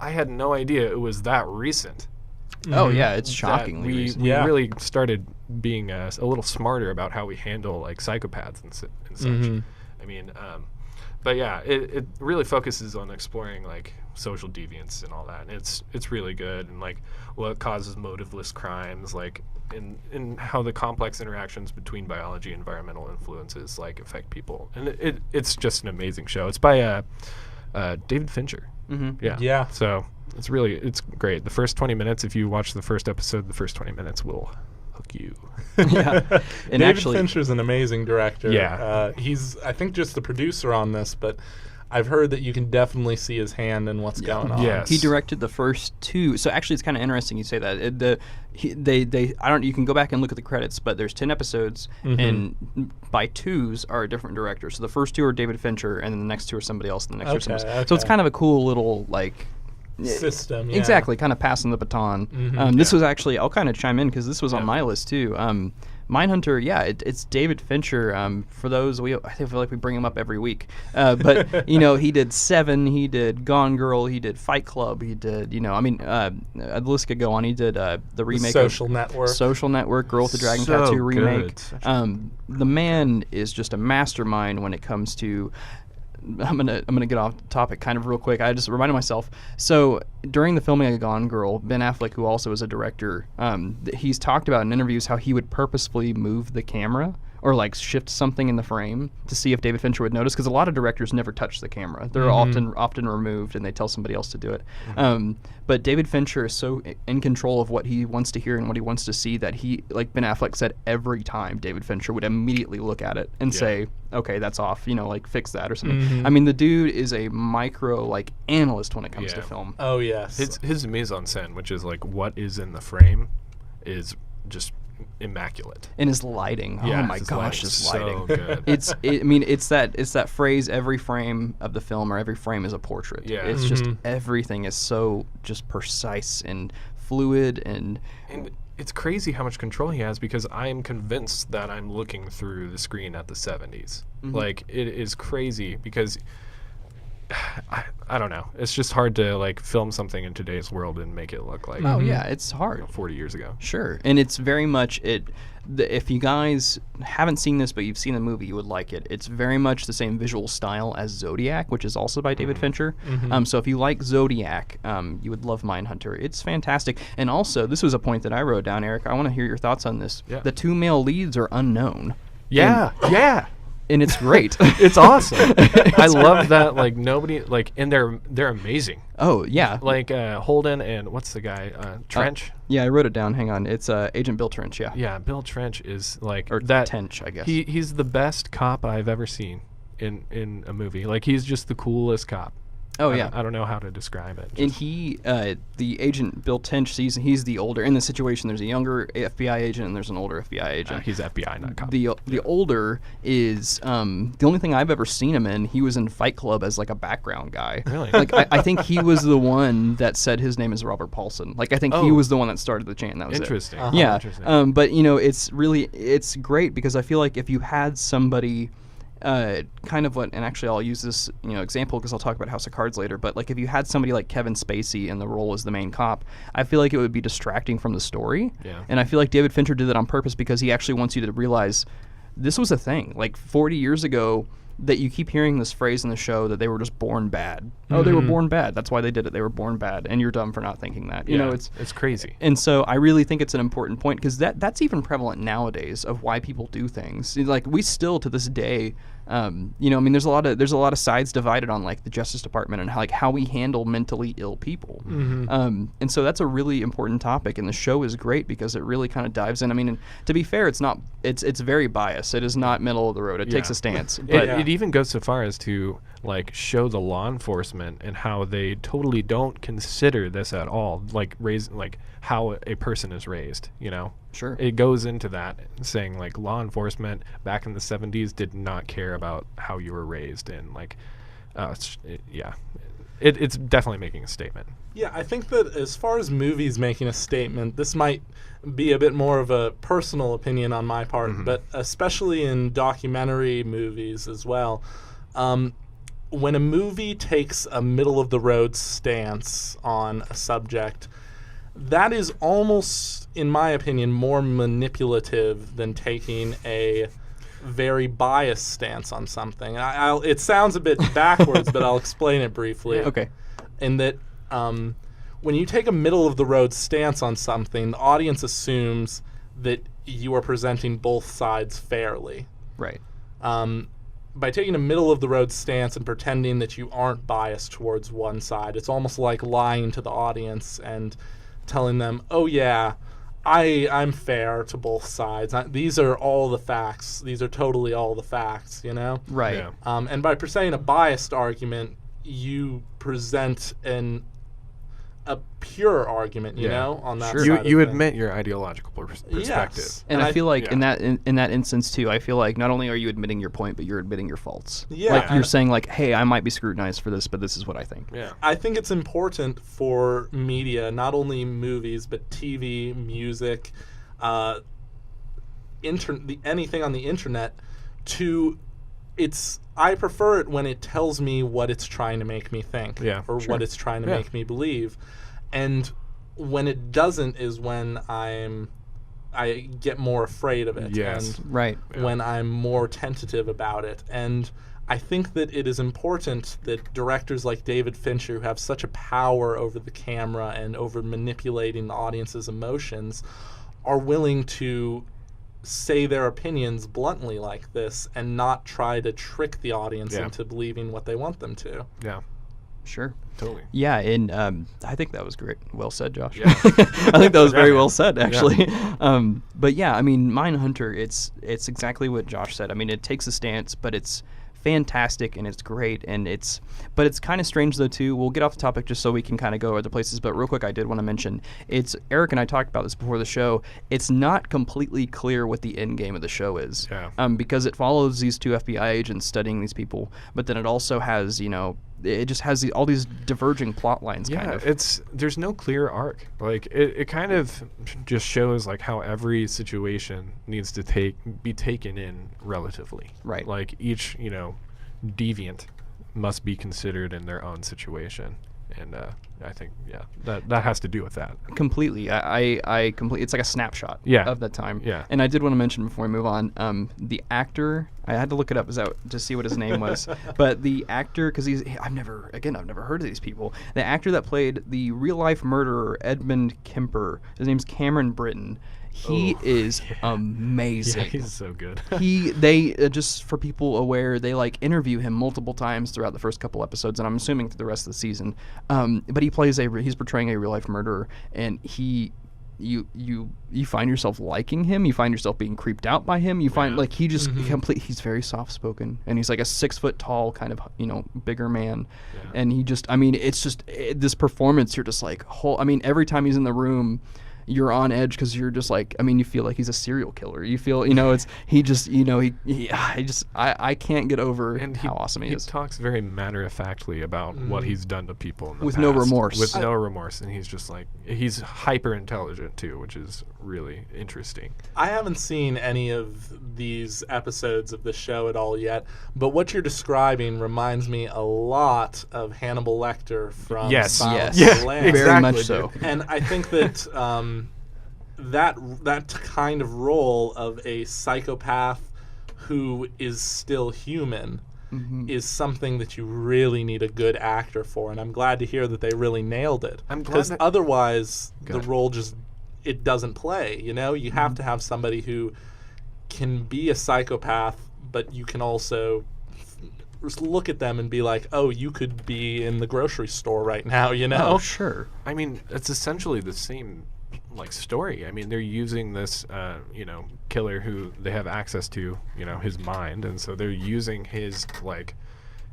had no idea it was that recent. Oh yeah, it's shockingly we recent. really started being a little smarter about how we handle like psychopaths and such. I mean, but yeah, it really focuses on exploring like social deviance and all that, and it's really good, and like what causes motiveless crimes, like in how the complex interactions between biology and environmental influences like affect people, and it's just an amazing show. It's by David Fincher. Yeah. So it's great. The first 20 minutes, if you watch the first episode, the first 20 minutes will hook you. Yeah. And David Fincher's an amazing director. Yeah. He's, I think, just the producer on this, but I've heard that you can definitely see his hand in what's going on. Yes. He directed the first two. So actually, it's kind of interesting you say that. You can go back and look at the credits, but there's 10 episodes, and by twos are a different director. So the first two are David Fincher, and then the next two are somebody else, and the next two are somebody else. So it's kind of a cool little like system. Yeah. Exactly, kind of passing the baton. This was actually, I'll kind of chime in because this was on my list too. Mindhunter, it's David Fincher. For those, I feel like we bring him up every week. But he did Seven, he did Gone Girl, he did Fight Club, he did the list could go on. He did the remake the of Social Network, Girl with the Dragon Tattoo remake. The man is just a mastermind when it comes to. I'm gonna get off topic kind of real quick. I just reminded myself. So during the filming of Gone Girl, Ben Affleck, who also is a director, he's talked about in interviews how he would purposefully move the camera or like shift something in the frame to see if David Fincher would notice, because a lot of directors never touch the camera. They're often removed and they tell somebody else to do it. But David Fincher is so in control of what he wants to hear and what he wants to see that he, like Ben Affleck said, every time David Fincher would immediately look at it and say, okay, that's off, like fix that or something. I mean, the dude is a micro like analyst when it comes to film. Oh yes. His mise en scène, which is like what is in the frame, is just immaculate. And his lighting, oh my gosh, his lighting! So good. It's that phrase, every frame of the film or every frame is a portrait. Yeah. It's just everything is so just precise and fluid, and it's crazy how much control he has, because I am convinced that I'm looking through the screen at the 70s. Like it is crazy because I don't know. It's just hard to like film something in today's world and make it look like it's hard. 40 years ago. Sure. And it's very much if you guys haven't seen this but you've seen the movie, you would like it. It's very much the same visual style as Zodiac, which is also by David Fincher. So if you like Zodiac, you would love Mindhunter. It's fantastic. And also, this was a point that I wrote down, Eric. I want to hear your thoughts on this. Yeah. The two male leads are unknown. Yeah. And it's great. It's awesome. I love that. Like nobody, like, and they're amazing. Oh yeah. Like Holden and what's the guy? Trench. Yeah, I wrote it down. Hang on. It's Agent Bill Trench. Yeah. Yeah, Bill Trench is like or that. Tench, I guess. He's the best cop I've ever seen in a movie. Like he's just the coolest cop. Oh yeah. I don't know how to describe it. And he, the agent Bill Tench, he's the older. In the situation, there's a younger FBI agent and there's an older FBI agent. He's FBI, not cop. The older is the only thing I've ever seen him in. He was in Fight Club as like a background guy. Really? Like I think he was the one that said his name is Robert Paulson. Like I think he was the one that started the chain. That was interesting. It. Yeah. Interesting. But it's great because I feel like if you had somebody. Kind of what, and actually I'll use this example because I'll talk about House of Cards later, but like if you had somebody like Kevin Spacey in the role as the main cop, I feel like it would be distracting from the story. Yeah. And I feel like David Fincher did that on purpose because he actually wants you to realize this was a thing. Like 40 years ago, that you keep hearing this phrase in the show that they were just born bad. Oh, they were born bad. That's why they did it. They were born bad, and you're dumb for not thinking that. You know, it's crazy. And so I really think it's an important point, because that's even prevalent nowadays of why people do things. Like, we still to this day, you know, I mean, there's a lot of sides divided on like the Justice Department and how we handle mentally ill people. And so that's a really important topic, and the show is great because it really kind of dives in. I mean, and to be fair, it's very biased. It is not middle of the road. It takes a stance. But it even goes so far as to like show the law enforcement and how they totally don't consider this at all, like how a person is raised, you know. Sure. It goes into that, saying like law enforcement back in the 70s did not care about how you were raised, and like it's definitely making a statement. Yeah, I think that as far as movies making a statement, this might be a bit more of a personal opinion on my part, but especially in documentary movies as well. When a movie takes a middle-of-the-road stance on a subject, that is almost, in my opinion, more manipulative than taking a very biased stance on something. It sounds a bit backwards, but I'll explain it briefly. Okay. In that when you take a middle-of-the-road stance on something, the audience assumes that you are presenting both sides fairly. Right. By taking a middle-of-the-road stance and pretending that you aren't biased towards one side, it's almost like lying to the audience and telling them, oh yeah, I'm fair to both sides. These are all the facts. These are totally all the facts, you know? Right. Yeah. And by presenting a biased argument, you present a pure argument, you know, on that side. You admit your ideological perspective. Yes. And I feel like in that instance too, I feel like not only are you admitting your point, but you're admitting your faults. Yeah. Like you're saying like, hey, I might be scrutinized for this, but this is what I think. Yeah. I think it's important for media, not only movies, but TV, music, anything on the internet, I prefer it when it tells me what it's trying to make me think, what it's trying to make me believe. And when it doesn't is when I get more afraid of it. Yes. And when I'm more tentative about it. And I think that it is important that directors like David Fincher, who have such a power over the camera and over manipulating the audience's emotions, are willing to say their opinions bluntly like this and not try to trick the audience into believing what they want them to. Yeah. Sure. Totally. Yeah, and I think that was great. Well said, Josh. Yeah. I think that was very well said, actually. Yeah. But yeah, I mean, Mindhunter, it's exactly what Josh said. I mean, it takes a stance, but it's fantastic and it's great, but it's kind of strange though too. We'll get off the topic just so we can kind of go other places, but real quick, I did want to mention, Eric and I talked about this before the show, it's not completely clear what the end game of the show is. Because it follows these two FBI agents studying these people, but then it also has, you know, it just has all these diverging plot lines. Kind of. There's no clear arc. Like it kind of just shows like how every situation needs to be taken in relatively. Right. Like each, you know, deviant must be considered in their own situation. And I think, that has to do with that. Completely. I completely. It's like a snapshot of that time. Yeah. And I did want to mention before we move on, the actor, I had to look it up to see what his name was. But the actor, because I've never heard of these people. The actor that played the real life murderer, Edmund Kemper, his name's Cameron Britton. He is amazing. Yeah, he's so good. They just for people aware, they like interview him multiple times throughout the first couple episodes, and I'm assuming through the rest of the season. But he's portraying a real life murderer, and you find yourself liking him. You find yourself being creeped out by him. You find like he just he's very soft spoken, and he's like a 6 foot tall kind of, you know, bigger man, and he just, I mean, it's just this performance. You're just like, every time he's in the room, you're on edge because you're just like, I mean, you feel like he's a serial killer. You feel, you know, I can't get over how awesome he is. He talks very matter-of-factly about what he's done to people in the with past. no remorse. With no remorse, and he's just like, he's hyper-intelligent too, which is really interesting. I haven't seen any of these episodes of the show at all yet, but what you're describing reminds me a lot of Hannibal Lecter from Silence of the Lambs. Exactly, very much so. And I think that that kind of role of a psychopath who is still human is something that you really need a good actor for, and I'm glad to hear that they really nailed it. Because otherwise, the role it doesn't play. You have to have somebody who can be a psychopath, but you can also just look at them and be like, oh, you could be in the grocery store right now, Oh, sure. I mean, it's essentially the same story. I mean, they're using this killer who they have access to, his mind, and so they're using his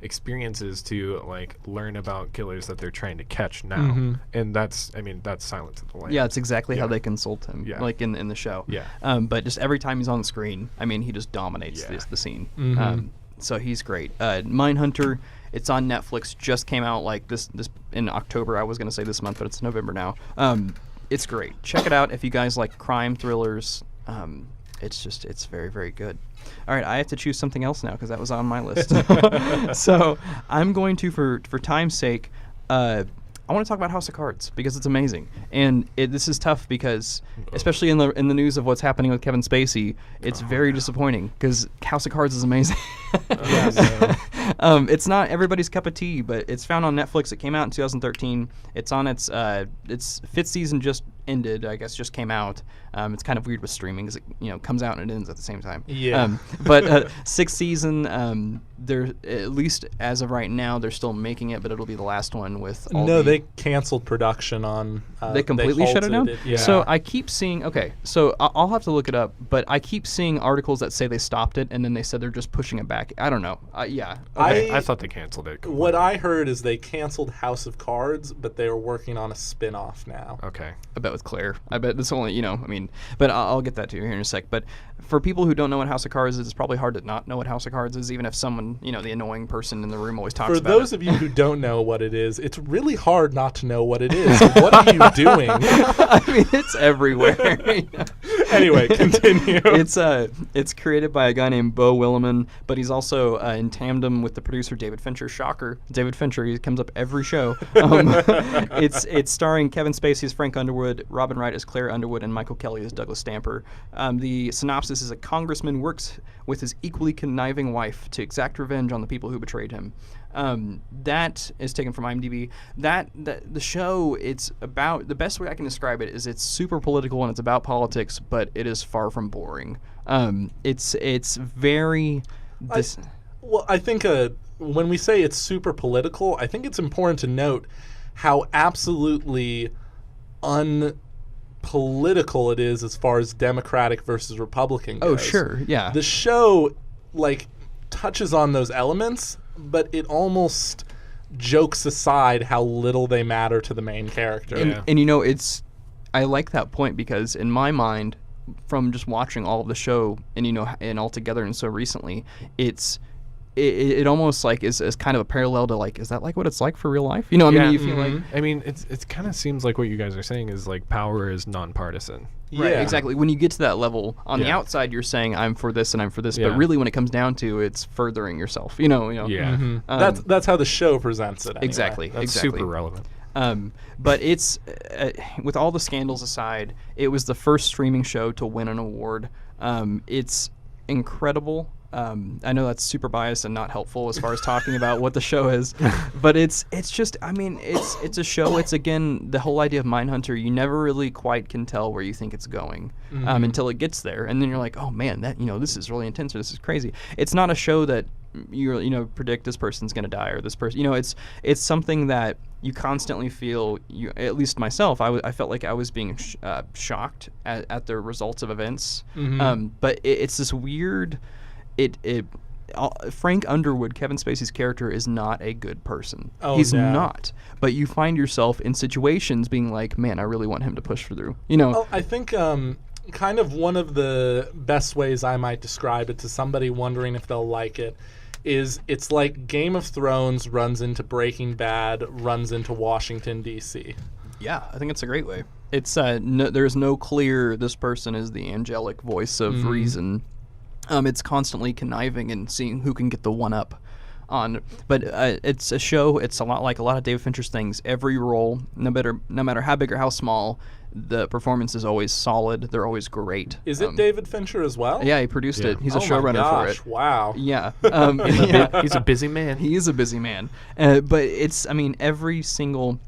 experiences to learn about killers that they're trying to catch now. And that's Silence of the Lambs. Yeah, it's exactly how they consult him, in the show. Yeah. But just every time he's on the screen, he just dominates the scene. So he's great. Mindhunter, it's on Netflix. Just came out this in October. I was going to say this month, but it's November now. It's great. Check it out if you guys like crime thrillers. It's very, very good. All right, I have to choose something else now because that was on my list. So I'm going to, for time's sake, I want to talk about House of Cards because it's amazing, and this is tough because, especially in the news of what's happening with Kevin Spacey, it's very disappointing because House of Cards is amazing. It's not everybody's cup of tea, but it's found on Netflix. It came out in 2013. It's on its fifth season just ended. I guess just came out. It's kind of weird with streaming because it comes out and it ends at the same time. Yeah. But sixth season. They're at least as of right now they're still making it, but it'll be the last one with all they canceled production on they completely shut it down. Yeah. So I keep seeing so I'll have to look it up, but I keep seeing articles that say they stopped it and then they said they're just pushing it back. I don't know. I thought they canceled it completely. What I heard is they canceled House of Cards, but they are working on a spin-off now. Okay. I bet with Claire. I bet it's only but I'll get that to you here in a sec. But for people who don't know what House of Cards is, it's probably hard to not know what House of Cards is, even if someone, the annoying person in the room always talks about it. For those of you who don't know what it is, it's really hard not to know what it is. What are you doing? It's everywhere. Anyway, continue. It's created by a guy named Beau Willimon, but he's also in tandem with the producer David Fincher. Shocker. David Fincher, he comes up every show. It's starring Kevin Spacey as Frank Underwood, Robin Wright as Claire Underwood, and Michael Kelly as Douglas Stamper. The synopsis is a congressman works with his equally conniving wife to exact revenge on the people who betrayed him. That is taken from IMDb. The show, it's about, the best way I can describe it is it's super political and it's about politics, but it is far from boring. It's very... I think when we say it's super political, I think it's important to note how absolutely unpolitical it is as far as Democratic versus Republican goes. Oh, sure, yeah. The show, touches on those elements, but it almost jokes aside how little they matter to the main character. And I like that point because in my mind, from just watching all of the show and all together and so recently, it almost is kind of a parallel to is that what it's like for real life? You feel like it kind of seems like what you guys are saying is power is nonpartisan. Right, exactly. When you get to that level, on the outside you're saying I'm for this and I'm for this, but really when it comes down to it's furthering yourself. Yeah. Mm-hmm. That's how the show presents it. Anyway. Exactly. That's super relevant. But it's with all the scandals aside, it was the first streaming show to win an award. It's incredible. I know that's super biased and not helpful as far as talking about what the show is, but it's just, it's a show. It's, again, the whole idea of Mindhunter. You never really quite can tell where you think it's going until it gets there, and then you're like, oh man, that this is really intense or this is crazy. It's not a show that you predict this person's gonna die or this person. It's something that you constantly feel. At least myself, I felt like I was being shocked at the results of events. But it's this weird. Frank Underwood, Kevin Spacey's character, is not a good person. He's not. But you find yourself in situations being like, man, I really want him to push through. I think kind of one of the best ways I might describe it to somebody wondering if they'll like it is it's like Game of Thrones runs into Breaking Bad, runs into Washington, D.C. Yeah, I think it's a great way. It's there's no clear, this person is the angelic voice of reason. It's constantly conniving and seeing who can get the one up on. But it's a show. It's a lot like a lot of David Fincher's things. Every role, no matter how big or how small, the performance is always solid. They're always great. Is it David Fincher as well? Yeah, he produced it. He's a Oh my showrunner for gosh, it. Wow. Yeah. He's a busy man. He is a busy man. But it's, I mean, every single,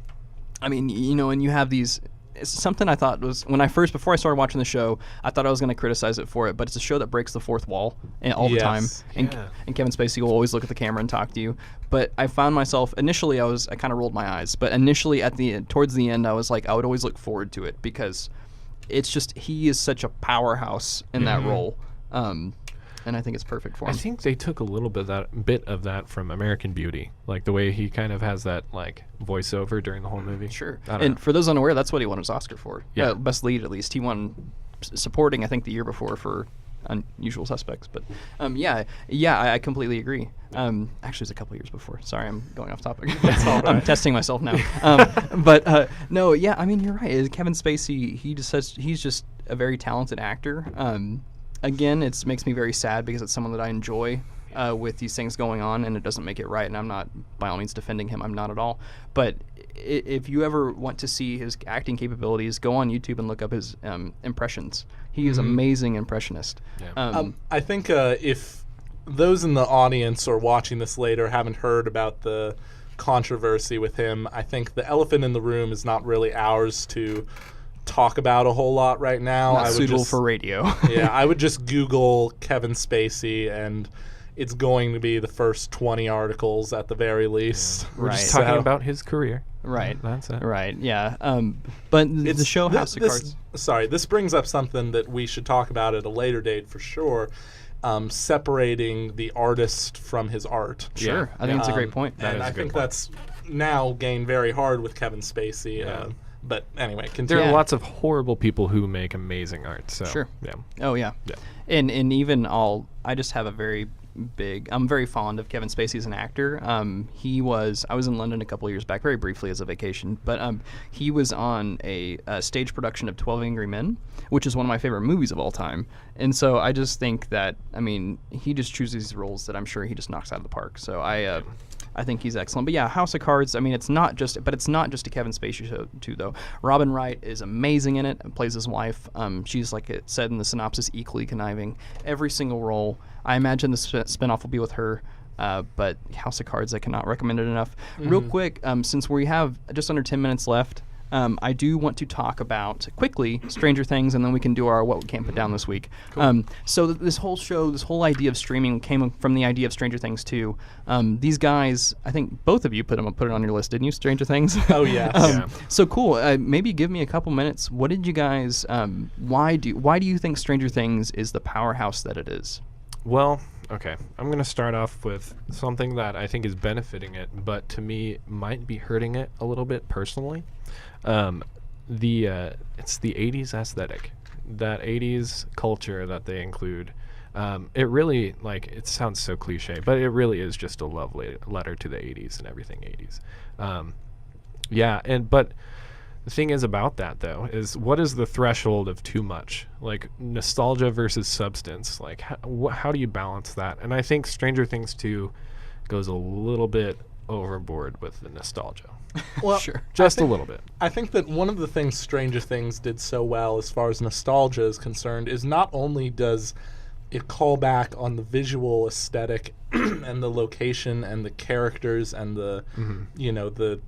I mean, you know, and you have these, it's something I thought was, before I started watching the show, I thought I was going to criticize it for it, but it's a show that breaks the fourth wall all the time. And Kevin Spacey will always look at the camera and talk to you. But I found myself, initially I kind of rolled my eyes, but initially towards the end, I was like, I would always look forward to it because it's just, he is such a powerhouse in that role. And I think it's perfect for him. I think they took a little bit of that from American Beauty, like the way he kind of has that like voiceover during the whole movie. Sure. I don't And know. for those unaware, that's what he won his Oscar for. Yeah. Best lead, at least. He won supporting, I think, the year before for Unusual Suspects. But I completely agree. Actually, it was a couple years before. Sorry, I'm going off topic. I'm testing myself now. No, yeah, I mean, you're right. Kevin Spacey, he's just a very talented actor. Again, it makes me very sad because it's someone that I enjoy with these things going on, and it doesn't make it right. And I'm not, by all means, defending him. I'm not at all. But if you ever want to see his acting capabilities, go on YouTube and look up his impressions. He is amazing impressionist. Yeah. I think if those in the audience or watching this later haven't heard about the controversy with him, I think the elephant in the room is not really ours to talk about a whole lot right now. Not suitable for radio. Yeah, I would just Google Kevin Spacey, and it's going to be the first 20 articles at the very least. Yeah. We're just talking about his career. Right. That's it. Right, yeah. But the show House of Cards. Sorry, this brings up something that we should talk about at a later date for sure. Separating the artist from his art. Sure, I think it's a great point. And I think that's now gained very hard with Kevin Spacey. Yeah. But anyway, continue. There are lots of horrible people who make amazing art. So Sure. Yeah. Oh yeah. Yeah. And even I just have a very big. I'm very fond of Kevin Spacey as an actor. I was in London a couple of years back, very briefly as a vacation, but he was on a stage production of 12 Angry Men, which is one of my favorite movies of all time. And so I just think that, I mean, he just chooses these roles that I'm sure he just knocks out of the park. So I think he's excellent. But yeah, House of Cards, I mean, it's not just a Kevin Spacey show too, though. Robin Wright is amazing in it and plays his wife. She's, like it said in the synopsis, equally conniving. Every single role. I imagine the spinoff will be with her. But House of Cards, I cannot recommend it enough. Real quick, since we have just under 10 minutes left, I do want to talk about, quickly, Stranger Things, and then we can do our what we can't put down this week. Cool. So this whole show, this whole idea of streaming came from the idea of Stranger Things too. These guys, I think both of you put it on your list, didn't you, Stranger Things? Oh, yes. So cool. Maybe give me a couple minutes. What did you guys, why do you think Stranger Things is the powerhouse that it is? Well, okay. I'm going to start off with something that I think is benefiting it, but to me might be hurting it a little bit personally. It's the 80s aesthetic, that 80s culture that they include. It really, like, it sounds so cliche, but it really is just a love letter to the 80s and everything 80s. But the thing is about that, though, is what is the threshold of too much? Like, nostalgia versus substance. Like, how do you balance that? And I think Stranger Things 2 goes a little bit overboard with the nostalgia. Well, sure. Just a little bit. I think that one of the things Stranger Things did so well as far as nostalgia is concerned is not only does it call back on the visual aesthetic and the location and the characters and the, the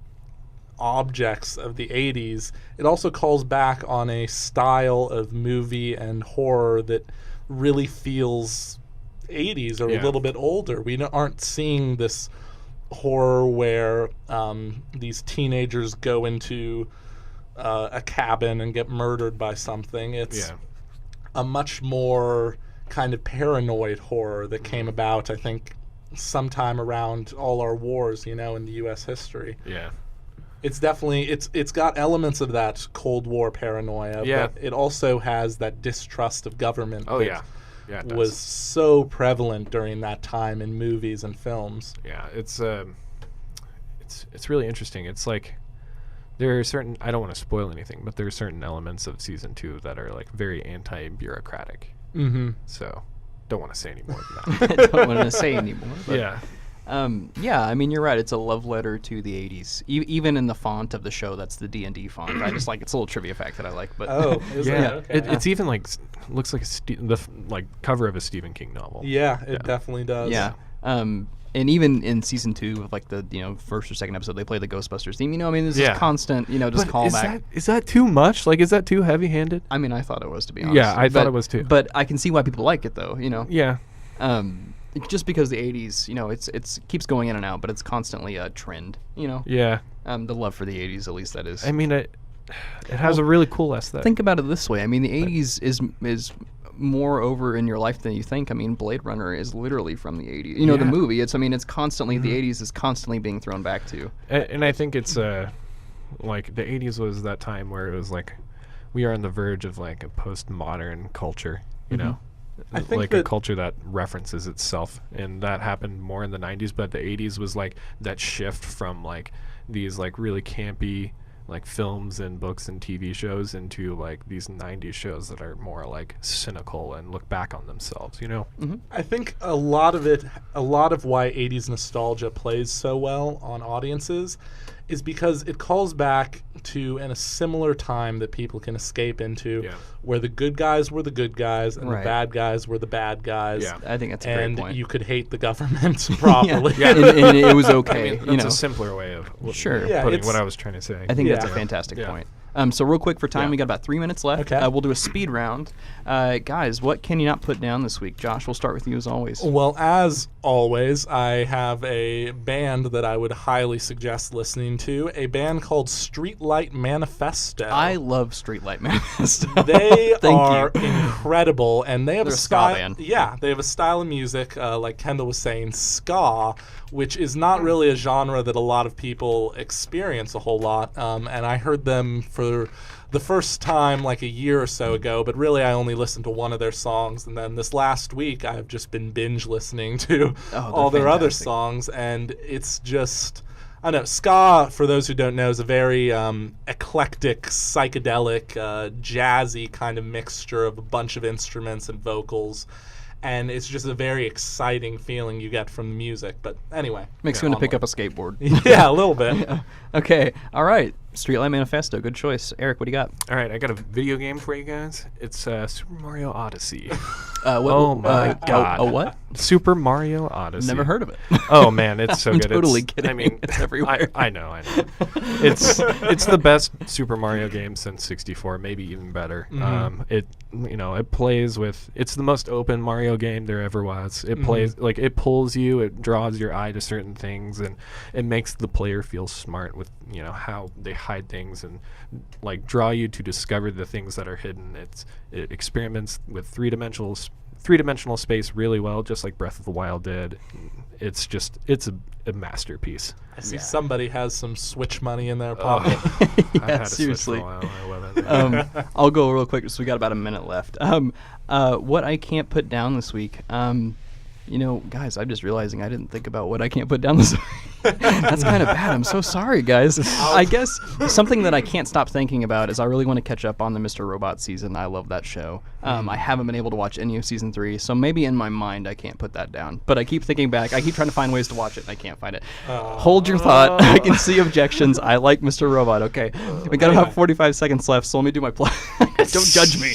objects of the 80s, it also calls back on a style of movie and horror that really feels 80s or a little bit older. We aren't seeing this horror where these teenagers go into a cabin and get murdered by something. It's a much more kind of paranoid horror that came about, I think, sometime around all our wars, in the U.S. history. Yeah. It's definitely, it's got elements of that Cold War paranoia, but it also has that distrust of government. Oh, yeah. Yeah, it was so prevalent during that time in movies and films. Yeah, it's really interesting. It's like there are certain, I don't want to spoil anything, but there are certain elements of season 2 that are like very anti-bureaucratic. Mm-hmm. So don't want to say any more than that. I don't want to say anymore. But, yeah. Yeah, I mean, you're right. It's a love letter to the 80s. Even in the font of the show, that's the D&D font. I just like it's a little trivia fact that I like. But yeah, it's even like looks like the cover of a Stephen King novel. Yeah, it definitely does. Yeah. And even in season 2 of like the first or second episode, they play the Ghostbusters theme. I mean, this is constant, just callback. Is that too much? Like, is that too heavy-handed? I mean, I thought it was, to be honest. Yeah, I thought it was too. But I can see why people like it, though. Yeah. Just because the 80s, it's keeps going in and out, but it's constantly a trend. Yeah. The love for the 80s, at least that is. I mean, it has a really cool aesthetic. Think about it this way. I mean, the 80s is more over in your life than you think. I mean, Blade Runner is literally from the 80s. The movie. It's constantly the 80s is constantly being thrown back to. And I think it's like the 80s was that time where it was like we are on the verge of like a postmodern culture, you know. I think like a culture that references itself, and that happened more in the 90s, but the 80s was like that shift from like these like really campy like films and books and TV shows into like these 90s shows that are more like cynical and look back on themselves, I think a lot of why 80s nostalgia plays so well on audiences is because it calls back to in a similar time that people can escape into, where the good guys were the good guys and the bad guys were the bad guys. Yeah, I think that's a great point. And you could hate the government properly. And it was okay. That's a simpler way of putting what I was trying to say. I think that's a fantastic point. So real quick for time, we got about 3 minutes left. Okay. We'll do a speed round. Guys, what can you not put down this week? Josh, we'll start with you as always. Well, as always, I have a band that I would highly suggest listening to, a band called Streetlight Manifesto. I love Streetlight Manifesto. They are incredible, and they have They're a style. ska band. Yeah, they have a style of music, like Kendall was saying, ska, which is not really a genre that a lot of people experience a whole lot. And I heard them for the first time like a year or so ago, but really I only listened to one of their songs. And then this last week, I've just been binge listening to all their other songs, and it's just... I know, ska, for those who don't know, is a very eclectic, psychedelic, jazzy kind of mixture of a bunch of instruments and vocals. And it's just a very exciting feeling you get from the music. But anyway. Makes you want to pick up a skateboard. Yeah, a little bit. Okay. All right. Streetlight Manifesto. Good choice. Eric, what do you got? All right. I got a video game for you guys. It's Super Mario Odyssey. Oh, my God. A what? Super Mario Odyssey. Never heard of it. Oh, man. It's so I'm good. Totally kidding. I mean, it's everywhere. I know. It's the best Super Mario game since 64, maybe even better. It plays with... It's the most open Mario game there ever was. It plays... Like, it pulls you, it draws your eye to certain things, and it makes the player feel smart with, how they hide things and, like, draw you to discover the things that are hidden. It experiments with three-dimensional space really well, just like Breath of the Wild did. It's a masterpiece. I see somebody has some Switch money in their pocket. Yeah, seriously. I love it. I'll go real quick, so we got about a minute left. What I can't put down this week. Guys, I'm just realizing I didn't think about what I can't put down this week. That's kind of bad. I'm so sorry, guys. I guess something that I can't stop thinking about is I really want to catch up on the Mr. Robot season. I love that show. I haven't been able to watch any of season 3, so maybe in my mind I can't put that down. But I keep thinking back. I keep trying to find ways to watch it, and I can't find it. Hold your thought. I can see objections. I like Mr. Robot. Okay, we got about 45 seconds left, so let me do my plot. Don't judge me.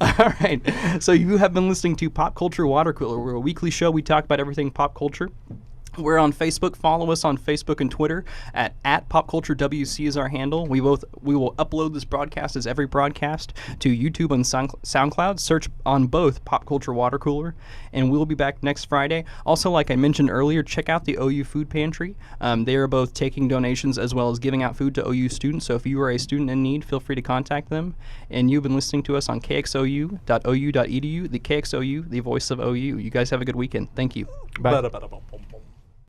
All right. So you have been listening to Pop Culture Water Cooler. We're a weekly show. We talk about everything pop culture. We're on Facebook. Follow us on Facebook and Twitter at PopCultureWC is our handle. We will upload this broadcast as every broadcast to YouTube and SoundCloud. Search on both Pop Culture Water Cooler, and we'll be back next Friday. Also, like I mentioned earlier, check out the OU Food Pantry. They are both taking donations as well as giving out food to OU students. So if you are a student in need, feel free to contact them. And you've been listening to us on kxou.ou.edu, the KXOU, the voice of OU. You guys have a good weekend. Thank you. Bye.